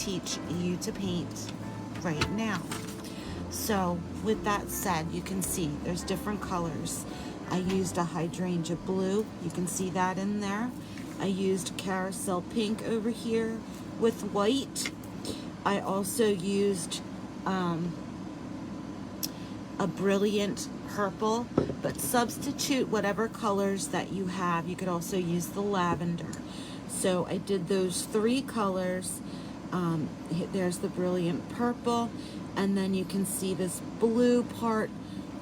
teach you to paint right now. So with that said, you can see there's different colors. I used a hydrangea blue. You can see that in there. I used carousel pink over here with white. I also used a brilliant purple, but substitute whatever colors that you have. You could also use the lavender. So I did those 3 colors. There's the brilliant purple, and then you can see this blue part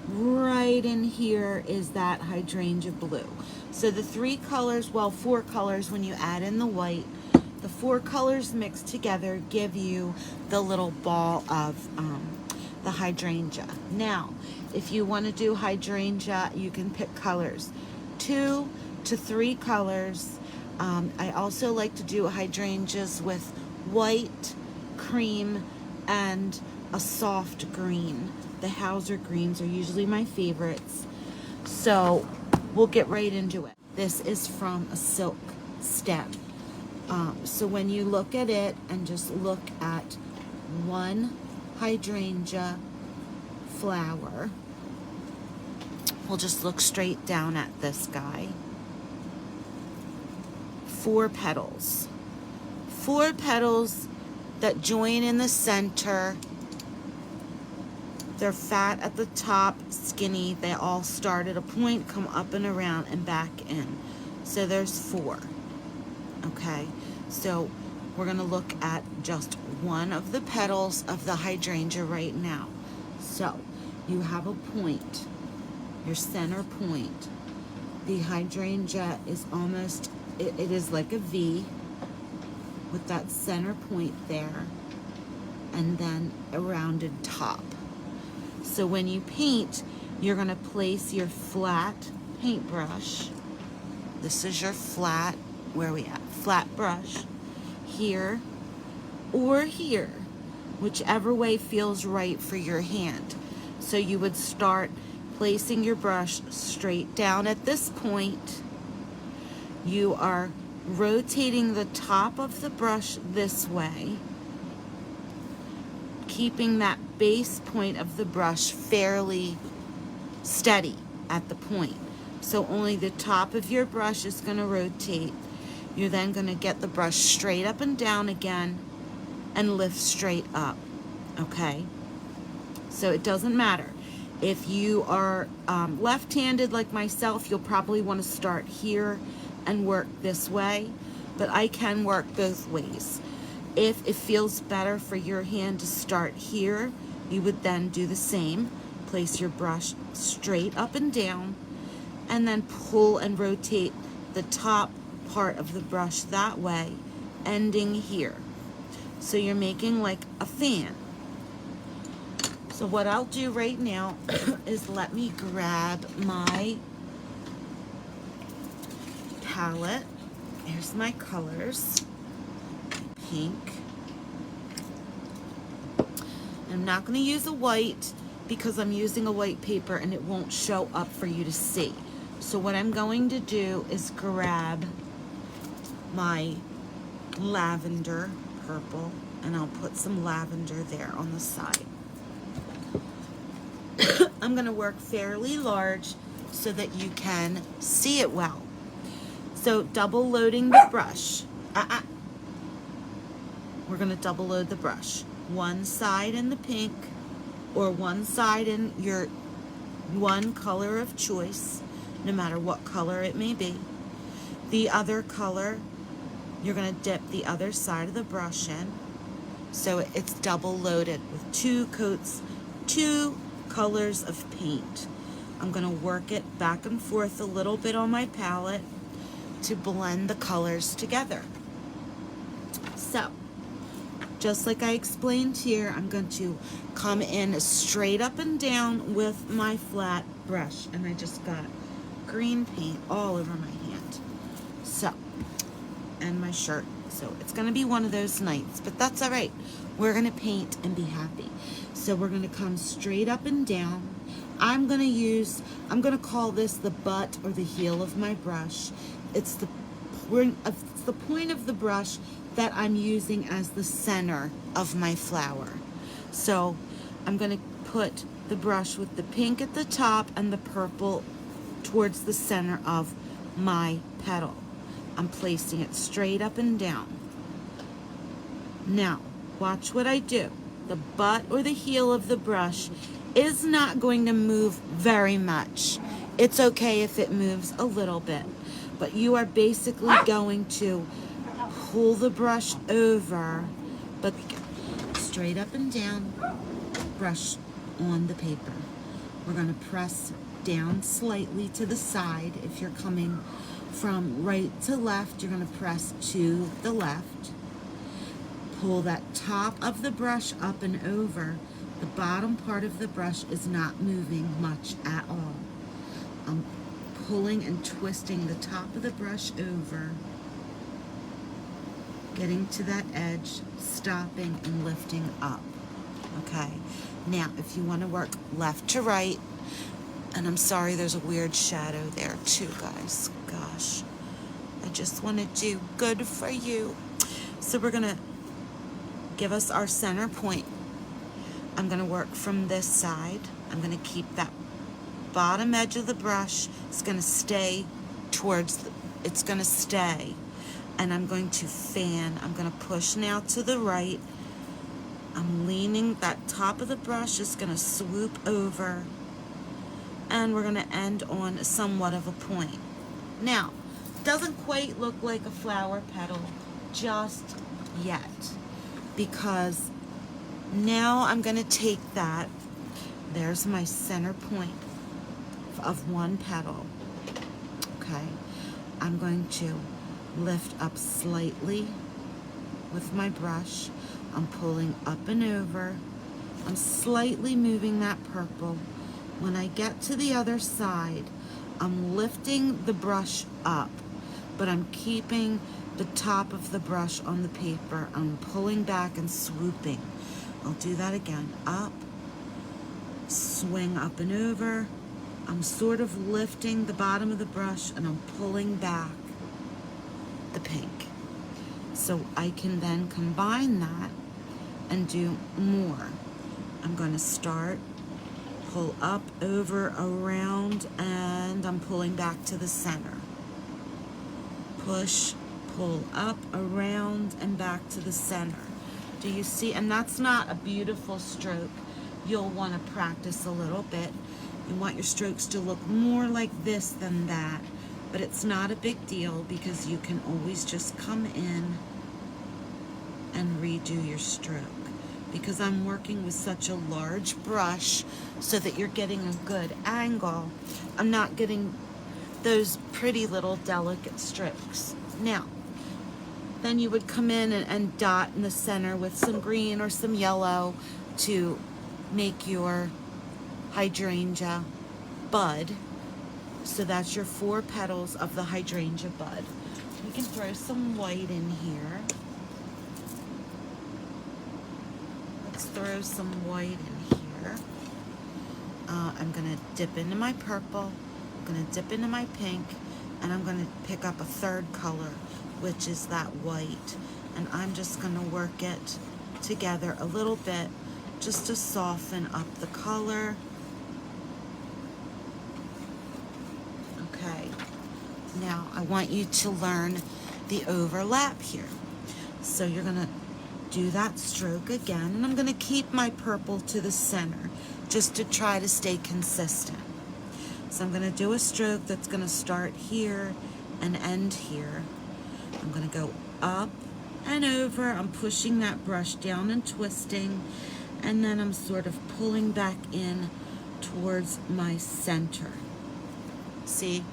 right in here is that hydrangea blue. So the 3 colors, well, 4 colors when you add in the white, the 4 colors mixed together give you the little ball of the hydrangea. Now, if you want to do hydrangea, you can pick colors, 2 to 3 colors. I also like to do hydrangeas with white, cream, and a soft green. The Hauser greens are usually my favorites. So we'll get right into it. This is from a silk stem. So when you look at it and just look at one hydrangea flower, we'll just look straight down at this guy. 4 petals. 4 petals that join in the center. They're fat at the top, skinny. They all start at a point, come up and around and back in. So there's 4. Okay, so we're gonna look at just one of the petals of the hydrangea right now. So you have a point, your center point. The hydrangea is almost, it is like a V with that center point there, and then a rounded top. So when you paint, you're gonna place your flat paintbrush. This is your flat, where are we at? Flat brush here or here, whichever way feels right for your hand. So you would start placing your brush straight down at this point. You are rotating the top of the brush this way, keeping that base point of the brush fairly steady at the point. So only the top of your brush is going to rotate. You're then going to get the brush straight up and down again and lift straight up. Okay? So it doesn't matter. If you are left-handed like myself, you'll probably want to start here and work this way, but I can work both ways. If it feels better for your hand to start here, you would then do the same. Place your brush straight up and down, and then pull and rotate the top part of the brush that way, ending here. So you're making like a fan. So what I'll do right now is let me grab my palette. Here's my colors. Pink. I'm not going to use a white because I'm using a white paper and it won't show up for you to see. So what I'm going to do is grab my lavender purple, and I'll put some lavender there on the side. I'm going to work fairly large so that you can see it well. So double loading the brush. We're going to double load the brush. One side in the pink, or one side in your one color of choice, no matter what color it may be. The other color, you're going to dip the other side of the brush in. So it's double loaded with 2 coats, 2 colors of paint. I'm going to work it back and forth a little bit on my palette to blend the colors together. So, just like I explained here, I'm going to come in straight up and down with my flat brush. And I just got green paint all over my hand. So, and my shirt. So it's going to be one of those nights, but that's all right. We're going to paint and be happy. So we're going to come straight up and down. I'm going to call this the butt or the heel of my brush. It's the point of the brush that I'm using as the center of my flower. So I'm going to put the brush with the pink at the top and the purple towards the center of my petal. I'm placing it straight up and down. Now, watch what I do. The butt or the heel of the brush is not going to move very much. It's okay if it moves a little bit, but you are basically going to pull the brush over, but straight up and down, brush on the paper. We're going to press down slightly to the side. If you're coming from right to left, you're going to press to the left. Pull that top of the brush up and over. The bottom part of the brush is not moving much at all. I'm pulling and twisting the top of the brush over, getting to that edge, stopping and lifting up. Okay, now if you want to work left to right, and I'm sorry there's a weird shadow there too, guys. Gosh, I just want to do good for you. So we're going to give us our center point. I'm going to work from this side. I'm going to keep that bottom edge of the brush. It's going to stay towards, it's going to stay. And I'm going to fan. I'm going to push now to the right. I'm leaning, that top of the brush is going to swoop over. And we're going to end on somewhat of a point. Now, doesn't quite look like a flower petal just yet, because now I'm going to take that, there's my center point of one petal. Okay, I'm going to lift up slightly with my brush. I'm pulling up and over. I'm slightly moving that purple. When I get to the other side, I'm lifting the brush up, but I'm keeping the top of the brush on the paper. I'm pulling back and swooping. I'll do that again. Up, swing up and over. I'm sort of lifting the bottom of the brush and I'm pulling back the pink. So I can then combine that and do more. I'm going to start, pull up, over, around, and I'm pulling back to the center. Push, pull up, around, and back to the center. Do you see? And that's not a beautiful stroke. You'll want to practice a little bit. You want your strokes to look more like this than that, but it's not a big deal because you can always just come in and redo your stroke. Because I'm working with such a large brush so that you're getting a good angle, I'm not getting those pretty little delicate strokes. Now, then you would come in and dot in the center with some green or some yellow to make your hydrangea bud. So that's your 4 petals of the hydrangea bud. We can throw some white in here. Let's throw some white in here. I'm going to dip into my purple. I'm going to dip into my pink. And I'm going to pick up a third color, which is that white. And I'm just going to work it together a little bit just to soften up the color. Okay. Now I want you to learn the overlap here. So you're going to do that stroke again. And I'm going to keep my purple to the center just to try to stay consistent. So I'm going to do a stroke that's going to start here and end here. I'm going to go up and over. I'm pushing that brush down and twisting. And then I'm sort of pulling back in towards my center. See?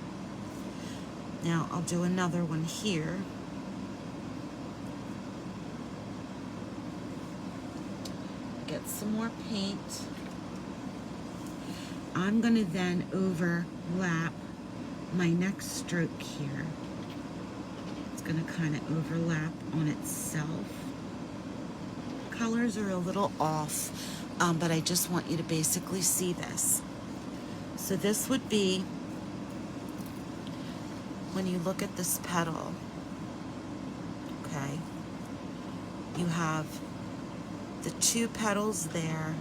Now I'll do another one here. Get some more paint. I'm going to then overlap my next stroke here. It's going to kind of overlap on itself. Colors are a little off, but I just want you to basically see this. So this would be, when you look at this petal, okay, you have the 2 petals there.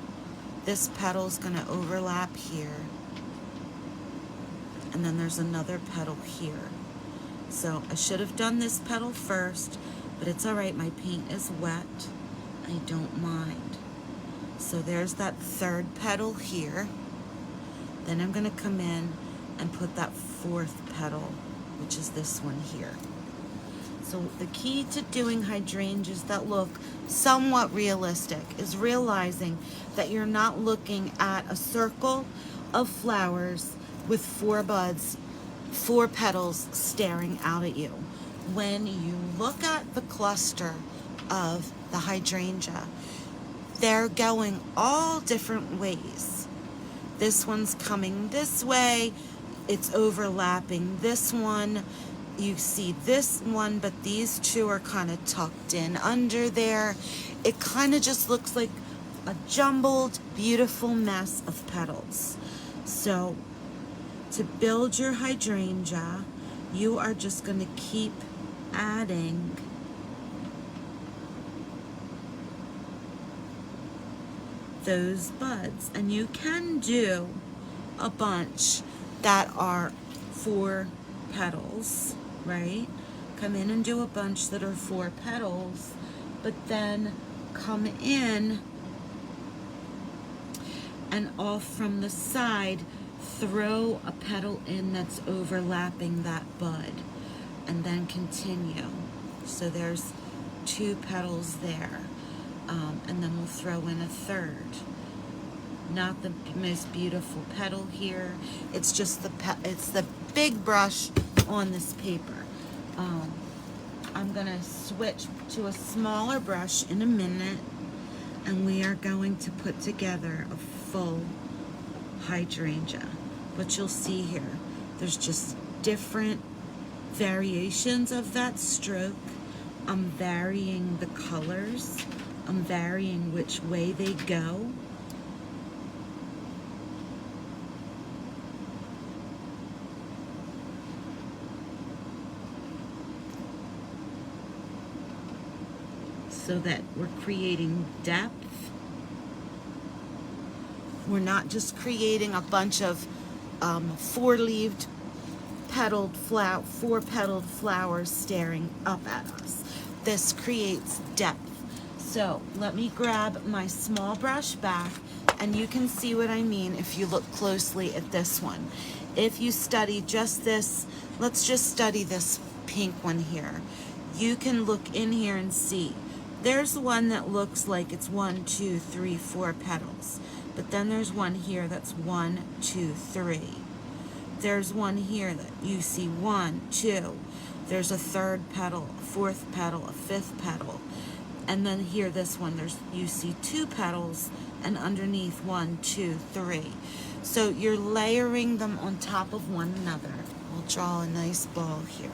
This petal's going to overlap here. And then there's another petal here. So I should have done this petal first, but it's all right. My paint is wet. I don't mind. So there's that 3rd petal here. Then I'm going to come in and put that 4th petal, which is this one here. So the key to doing hydrangeas that look somewhat realistic is realizing that you're not looking at a circle of flowers with 4 buds, 4 petals staring out at you. When you look at the cluster of the hydrangea, they're going all different ways. This one's coming this way, it's overlapping this one. You see this one, but these 2 are kind of tucked in under there. It kind of just looks like a jumbled, beautiful mess of petals. So to build your hydrangea, you are just going to keep adding those buds. And you can do a bunch that are 4 petals, right? Come in and do a bunch that are 4 petals, but then come in and off from the side, throw a petal in that's overlapping that bud, and then continue. So there's 2 petals there, and then we'll throw in a 3rd. Not the most beautiful petal here. It's just it's the big brush on this paper. I'm gonna switch to a smaller brush in a minute, and we are going to put together a full hydrangea. But you'll see here, there's just different variations of that stroke. I'm varying the colors. I'm varying which way they go. So that we're creating depth. We're not just creating a bunch of 4-leaved petaled 4-petaled flowers staring up at us. This creates depth. So let me grab my small brush back, and you can see what I mean if you look closely at this one. If you study just this, let's just study this pink one here. You can look in here and see. There's one that looks like it's 1, 2, 3, 4 petals. But then there's one here that's 1, 2, 3. There's one here that you see 1, 2. There's a 3rd petal, a 4th petal, a 5th petal. And then here, this one, you see 2 petals, and underneath 1, 2, 3. So you're layering them on top of one another. We'll draw a nice ball here.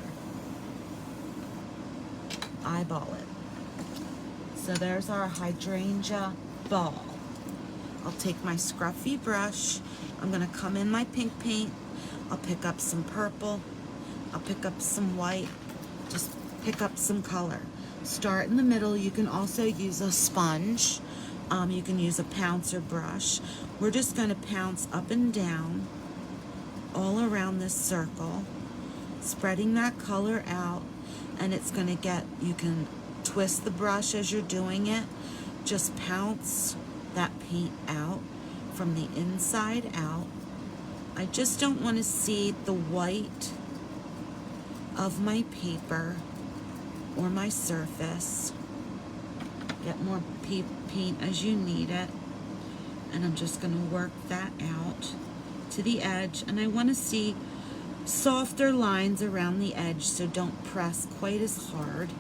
Eyeball it. So there's our hydrangea ball. I'll take my scruffy brush. I'm gonna come in my pink paint. I'll pick up some purple. I'll pick up some white. Just pick up some color. Start in the middle. You can also use a sponge. You can use a pouncer brush. We're just gonna pounce up and down all around this circle, spreading that color out, and it's gonna get, you can twist the brush as you're doing it. Just pounce that paint out from the inside out. I just don't want to see the white of my paper or my surface. Get more paint as you need it, and I'm just going to work that out to the edge. And I want to see softer lines around the edge, so don't press quite as hard.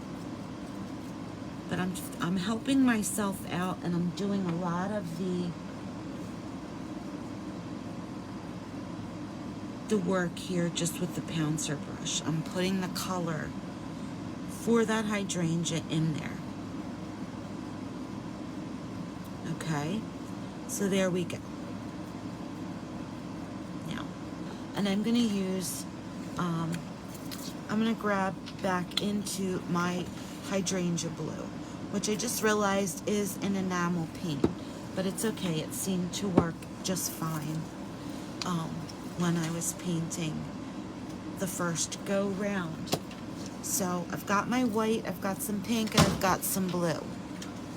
But I'm helping myself out, and I'm doing a lot of the work here just with the pouncer brush. I'm putting the color for that hydrangea in there. Okay, so there we go. Now, and I'm going to use, I'm going to grab back into my hydrangea blue. which I just realized is an enamel paint, but it's okay. It seemed to work just fine when I was painting the first go round. So I've got my white, I've got some pink, and I've got some blue.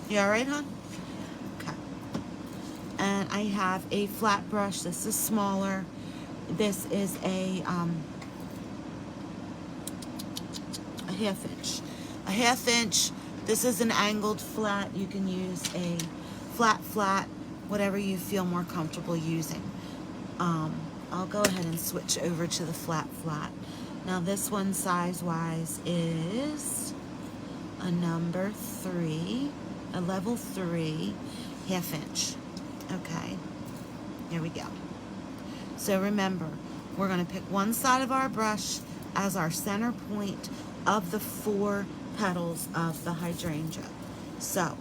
You all right, hon? Okay. And I have a flat brush. This is smaller. This is a half inch. A half inch. This is an angled flat. You can use a flat, whatever you feel more comfortable using. I'll go ahead and switch over to the flat. Now this one size-wise is a number 3, a level 3, half inch. Okay, here we go. So remember, we're going to pick one side of our brush as our center point of the 4 petals of the hydrangea. So,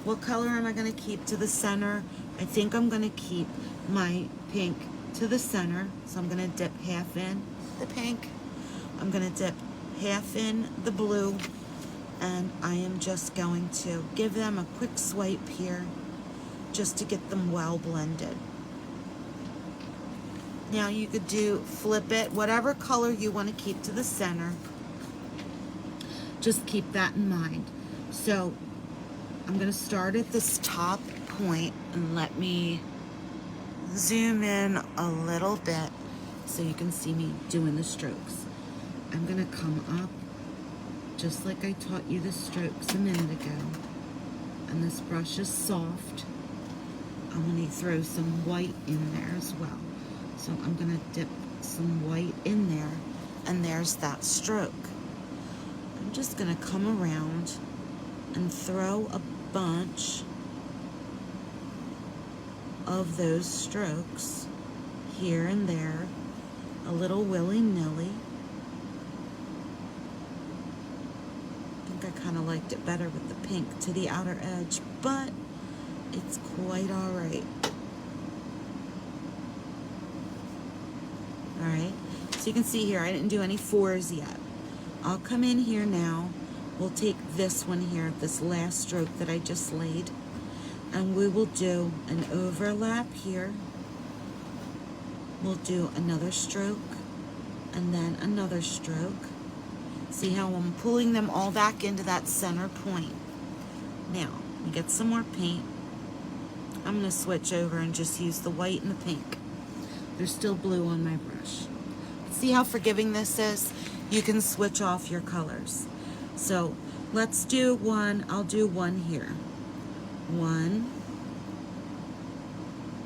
what color am I going to keep to the center? I think I'm going to keep my pink to the center. So I'm going to dip half in the pink. I'm going to dip half in the blue. And I am just going to give them a quick swipe here just to get them well blended. Now you could flip it, whatever color you want to keep to the center. Just keep that in mind. So I'm going to start at this top point, and let me zoom in a little bit so you can see me doing the strokes. I'm going to come up just like I taught you the strokes a minute ago. And this brush is soft. I'm going to throw some white in there as well. So I'm going to dip some white in there, and there's that stroke. I'm just going to come around and throw a bunch of those strokes here and there, a little willy-nilly. I think I kind of liked it better with the pink to the outer edge, but it's quite all right. All right, so you can see here, I didn't do any 4s yet. I'll come in here now. We'll take this one here, this last stroke that I just laid, and we will do an overlap here. We'll do another stroke, and then another stroke. See how I'm pulling them all back into that center point. Now, we get some more paint. I'm going to switch over and just use the white and the pink. There's still blue on my brush. See how forgiving this is? You can switch off your colors. So let's do one. I'll do one here. 1,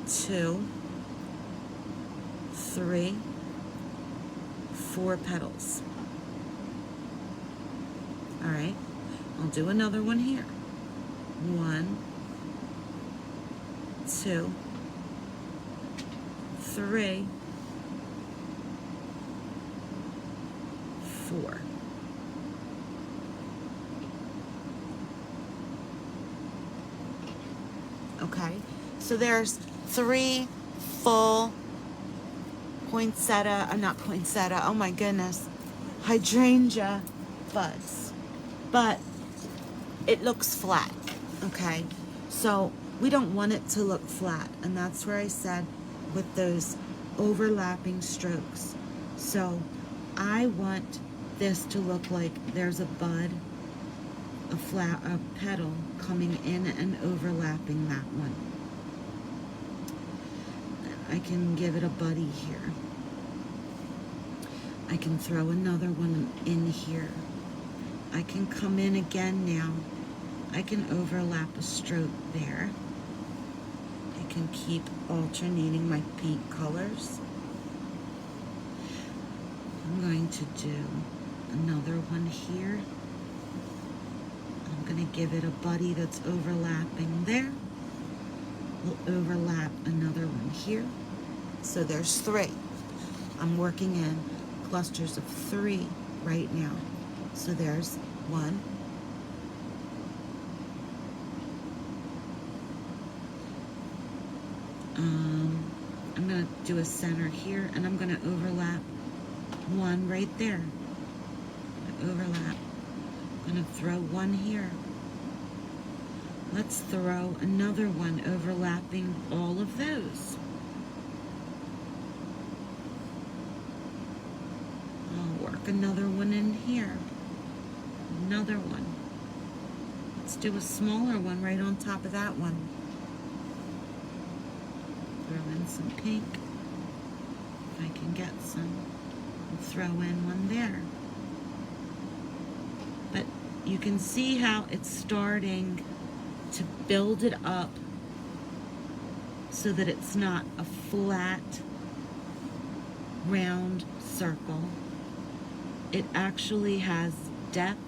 2, 3, 4 petals. All right. I'll do another one here. 1, 2, 3, 4. Okay, so there's 3 full poinsettia, not poinsettia, oh my goodness, hydrangea buds, but it looks flat, okay? So we don't want it to look flat, and that's where I said with those overlapping strokes. So I want this to look like there's a bud, a petal coming in and overlapping that one. I can give it a buddy here. I can throw another one in here. I can come in again now. I can overlap a stroke there. I can keep alternating my paint colors. I'm going to do another one here. I'm going to give it a buddy that's overlapping there. We'll overlap another one here. So there's 3. I'm working in clusters of 3 right now. So there's 1, I'm going to do a center here, and I'm going to overlap 1 right there. Overlap. I'm going to throw 1 here. Let's throw another one overlapping all of those. I'll work another one in here. Another one. Let's do a smaller one right on top of that one. Throw in some pink. If I can get some. And throw in one there. But you can see how it's starting to build it up so that it's not a flat, round circle. It actually has depth.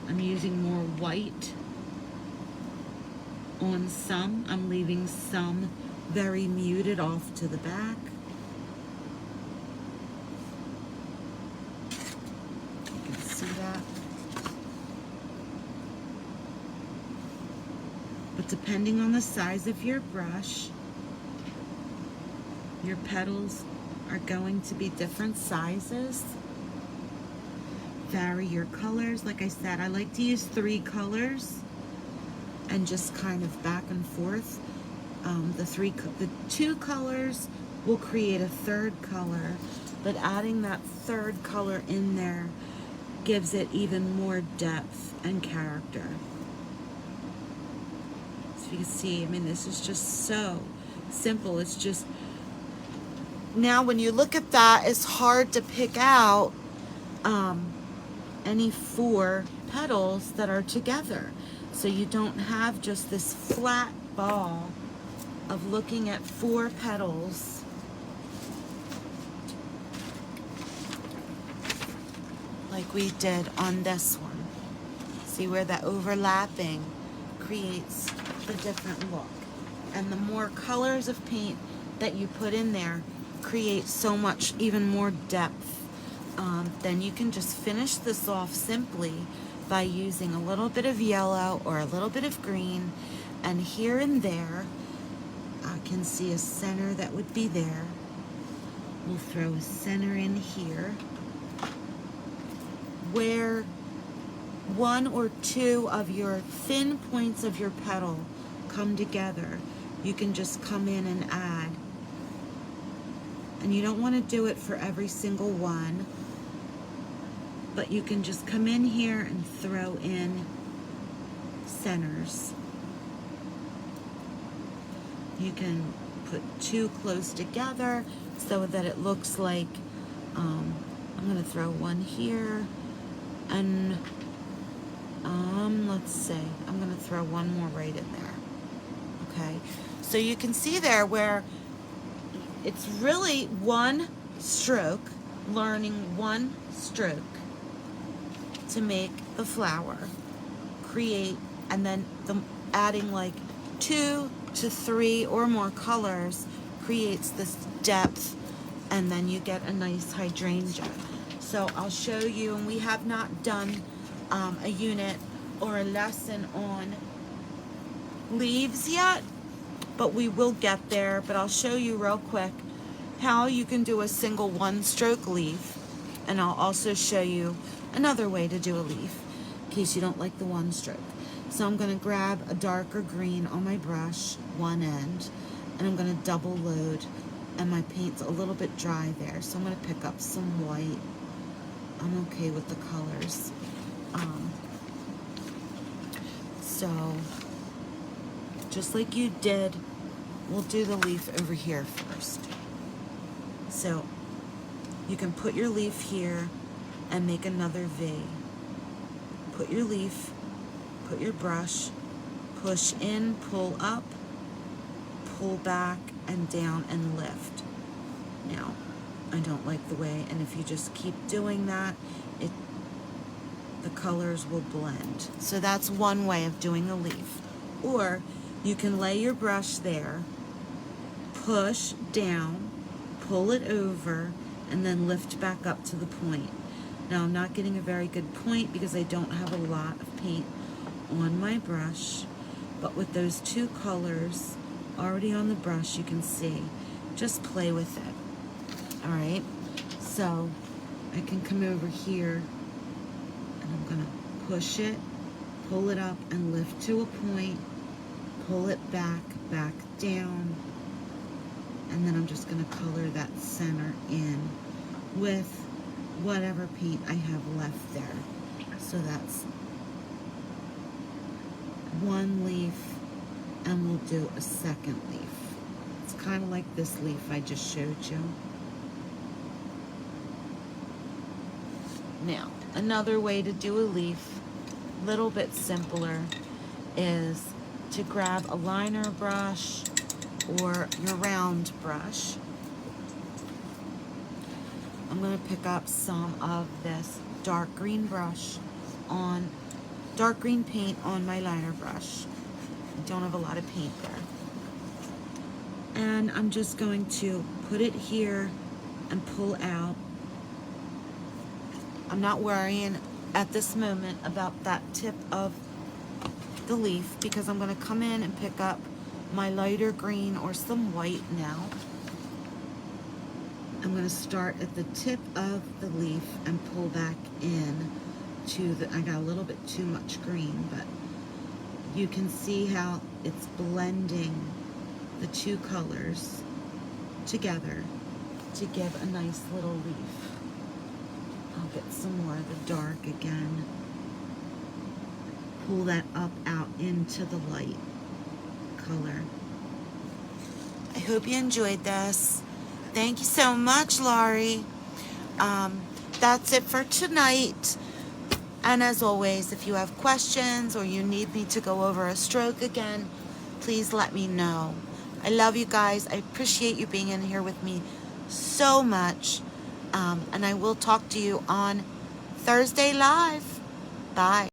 I'm using more white on some. I'm leaving some very muted off to the back. You can see that. But depending on the size of your brush, your petals are going to be different sizes. Vary your colors. Like I said, I like to use 3 colors and just kind of back and forth. The 2 colors will create a 3rd color, but adding that 3rd color in there gives it even more depth and character. So you can see, I mean, this is just so simple. It's just, now when you look at that, it's hard to pick out any 4 petals that are together. So you don't have just this flat ball of looking at 4 petals like we did on this one. See where that overlapping creates the different look. And the more colors of paint that you put in there creates so much even more depth. Then you can just finish this off simply by using a little bit of yellow or a little bit of green, and here and there I can see a center that would be there. We'll throw a center in here where 1 or 2 of your thin points of your petal come together. You can just come in and add, and you don't want to do it for every single one, but you can just come in here and throw in centers. You can put 2 close together so that it looks like, I'm going to throw one here, and let's see, I'm going to throw one more right in there. Okay, so you can see there where it's really one stroke, learning one stroke to make the flower, create, and then adding like 2 to 3 or more colors creates this depth, and then you get a nice hydrangea. So I'll show you, and we have not done a unit or a lesson on leaves yet, but we will get there. But I'll show you real quick how you can do a single 1-stroke leaf, and I'll also show you another way to do a leaf in case you don't like the 1-stroke. So I'm going to grab a darker green on my brush, one end, and I'm going to double load, and my paint's a little bit dry there, so I'm going to pick up some white. I'm okay with the colors. So just like you did, we'll do the leaf over here first. So you can put your leaf here and make another V. Put your leaf, put your brush, push in, pull up, pull back, and down, and lift. Now, I don't like the way, and if you just keep doing that, the colors will blend. So that's one way of doing a leaf. Or you can lay your brush there, push down, pull it over, and then lift back up to the point. Now I'm not getting a very good point because I don't have a lot of paint on my brush, but with those 2 colors already on the brush, you can see, just play with it. All right, so I can come over here and I'm gonna push it, pull it up and lift to a point, pull it back down, and then I'm just gonna color that center in with whatever paint I have left there. So that's one leaf, and we'll do a second leaf. It's kind of like this leaf I just showed you. Now, another way to do a leaf, a little bit simpler, is to grab a liner brush or your round brush. I'm going to pick up some of this dark green paint on my liner brush. I don't have a lot of paint there. And I'm just going to put it here and pull out. I'm not worrying at this moment about that tip of the leaf because I'm going to come in and pick up my lighter green or some white now. I'm going to start at the tip of the leaf and pull back in to the, I got a little bit too much green, but you can see how it's blending the two colors together to give a nice little leaf. I'll get some more of the dark again. Pull that up out into the light color. I hope you enjoyed this. Thank you so much, Laurie. That's it for tonight. And as always, if you have questions or you need me to go over a stroke again, please let me know. I love you guys. I appreciate you being in here with me so much. And I will talk to you on Thursday Live. Bye.